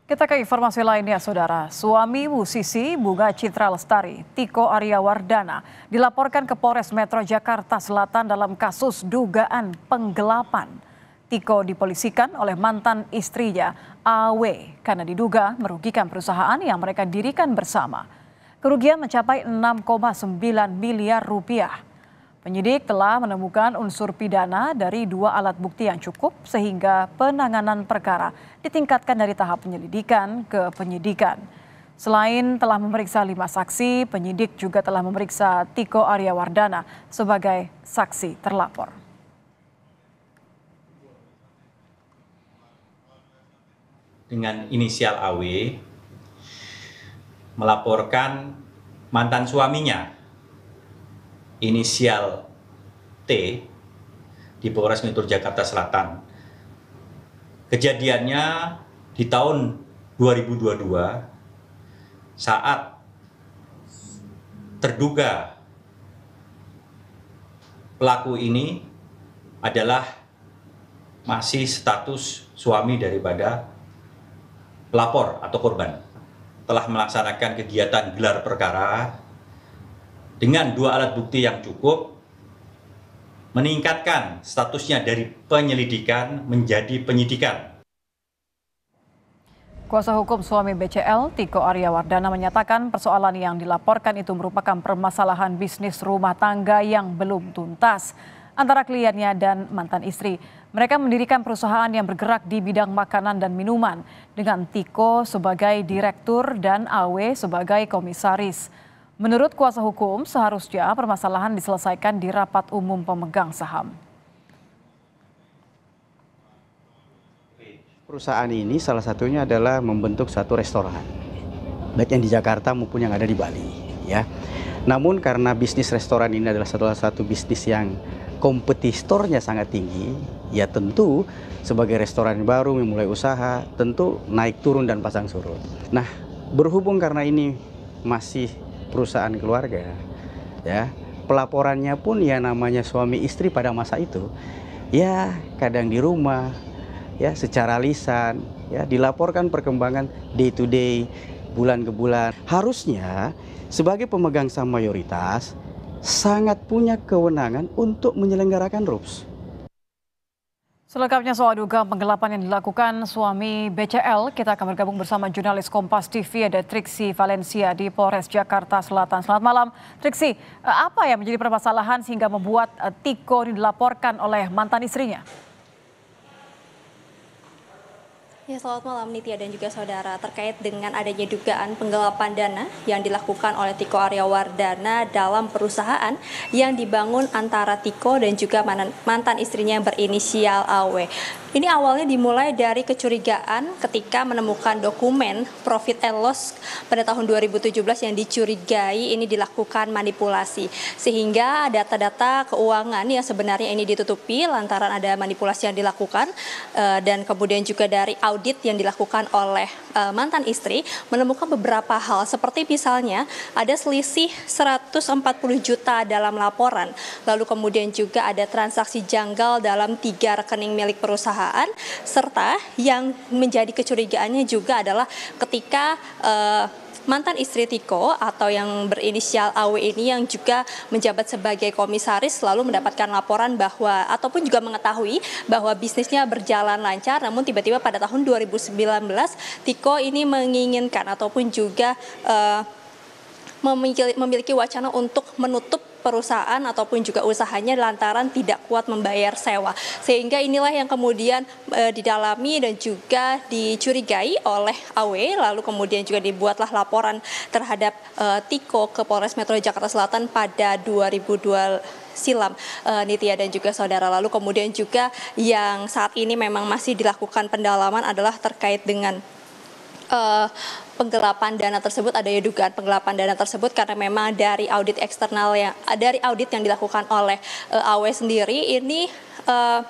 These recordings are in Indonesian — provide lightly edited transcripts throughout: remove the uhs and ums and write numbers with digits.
Kita ke informasi lainnya, Saudara. Suami musisi Bunga Citra Lestari, Tiko Aryawardana, dilaporkan ke Polres Metro Jakarta Selatan dalam kasus dugaan penggelapan. Tiko dipolisikan oleh mantan istrinya, AW, karena diduga merugikan perusahaan yang mereka dirikan bersama. Kerugian mencapai 6,9 miliar rupiah. Penyidik telah menemukan unsur pidana dari 2 alat bukti yang cukup sehingga penanganan perkara ditingkatkan dari tahap penyelidikan ke penyidikan. Selain telah memeriksa 5 saksi, penyidik juga telah memeriksa Tiko Aryawardana sebagai saksi terlapor. Dengan inisial AW melaporkan mantan suaminya inisial T di Polres Metro Jakarta Selatan. Kejadiannya di tahun 2022 saat terduga pelaku ini adalah masih status suami daripada pelapor atau korban, telah melaksanakan kegiatan gelar perkara dengan 2 alat bukti yang cukup, meningkatkan statusnya dari penyelidikan menjadi penyidikan. Kuasa hukum suami BCL, Tiko Aryawardana, menyatakan persoalan yang dilaporkan itu merupakan permasalahan bisnis rumah tangga yang belum tuntas antara kliennya dan mantan istri. Mereka mendirikan perusahaan yang bergerak di bidang makanan dan minuman dengan Tiko sebagai direktur dan AW sebagai komisaris. Menurut kuasa hukum, seharusnya permasalahan diselesaikan di rapat umum pemegang saham. Perusahaan ini salah satunya adalah membentuk satu restoran, baik yang di Jakarta maupun yang ada di Bali. Ya. Namun karena bisnis restoran ini adalah salah satu bisnis yang kompetitornya sangat tinggi, ya tentu sebagai restoran baru memulai usaha, tentu naik turun dan pasang surut. Nah, berhubung karena ini masih perusahaan keluarga, ya pelaporannya pun ya namanya suami istri pada masa itu, ya kadang di rumah, ya secara lisan, ya dilaporkan perkembangan day to day, bulan ke bulan. Harusnya sebagai pemegang saham mayoritas sangat punya kewenangan untuk menyelenggarakan RUPS. Selengkapnya soal dugaan penggelapan yang dilakukan suami BCL, kita akan bergabung bersama jurnalis Kompas TV, ada Triksi Valencia di Polres Jakarta Selatan. Selamat malam, Triksi. Apa yang menjadi permasalahan sehingga membuat Tiko dilaporkan oleh mantan istrinya? Ya, selamat malam Nitya dan juga saudara. Terkait dengan adanya dugaan penggelapan dana yang dilakukan oleh Tiko Aryawardana dalam perusahaan yang dibangun antara Tiko dan juga mantan istrinya yang berinisial AW. Ini awalnya dimulai dari kecurigaan ketika menemukan dokumen profit and loss pada tahun 2017 yang dicurigai ini dilakukan manipulasi. Sehingga data-data keuangan yang sebenarnya ini ditutupi lantaran ada manipulasi yang dilakukan dan kemudian juga dari audit yang dilakukan oleh mantan istri menemukan beberapa hal seperti misalnya ada selisih 140 juta dalam laporan, lalu kemudian juga ada transaksi janggal dalam 3 rekening milik perusahaan, serta yang menjadi kecurigaannya juga adalah ketika mantan istri Tiko atau yang berinisial AW ini yang juga menjabat sebagai komisaris lalu mendapatkan laporan bahwa ataupun juga mengetahui bahwa bisnisnya berjalan lancar, namun tiba-tiba pada tahun 2019 Tiko ini menginginkan ataupun juga memiliki wacana untuk menutup perusahaan ataupun juga usahanya lantaran tidak kuat membayar sewa. Sehingga inilah yang kemudian didalami dan juga dicurigai oleh AW, lalu kemudian juga dibuatlah laporan terhadap Tiko ke Polres Metro Jakarta Selatan pada 2002 silam, Nitya dan juga saudara. Lalu kemudian juga yang saat ini memang masih dilakukan pendalaman adalah terkait dengan penggelapan dana tersebut, adanya dugaan penggelapan dana tersebut karena memang dari audit eksternal yang dilakukan oleh AW sendiri ini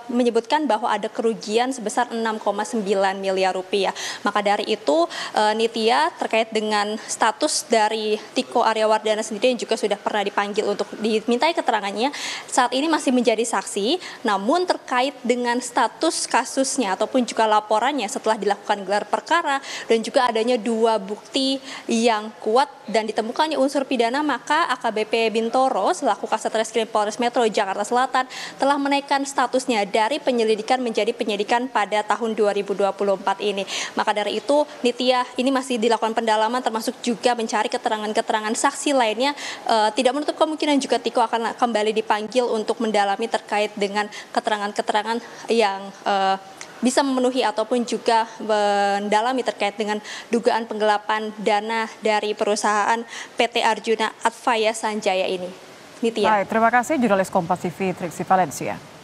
menyebutkan bahwa ada kerugian sebesar 6,9 miliar rupiah. Maka dari itu Nitya terkait dengan status dari Tiko Aryawardana sendiri yang juga sudah pernah dipanggil untuk dimintai keterangannya, saat ini masih menjadi saksi, namun terkait dengan status kasusnya ataupun juga laporannya setelah dilakukan gelar perkara dan juga adanya 2 bukti yang kuat dan ditemukannya unsur pidana, maka AKBP Bintoro selaku Kasat Reskrim Polres Metro Jakarta Selatan telah menaikkan statusnya dari penyelidikan menjadi penyidikan pada tahun 2024 ini. Maka dari itu Nitya ini masih dilakukan pendalaman termasuk juga mencari keterangan-keterangan saksi lainnya. Tidak menutup kemungkinan juga Tiko akan kembali dipanggil untuk mendalami terkait dengan keterangan-keterangan yang bisa memenuhi ataupun juga mendalami terkait dengan dugaan penggelapan dana dari perusahaan PT Arjuna Advaya Sanjaya ini. Nitya. Baik, terima kasih jurnalis Kompas TV Triksi Valencia.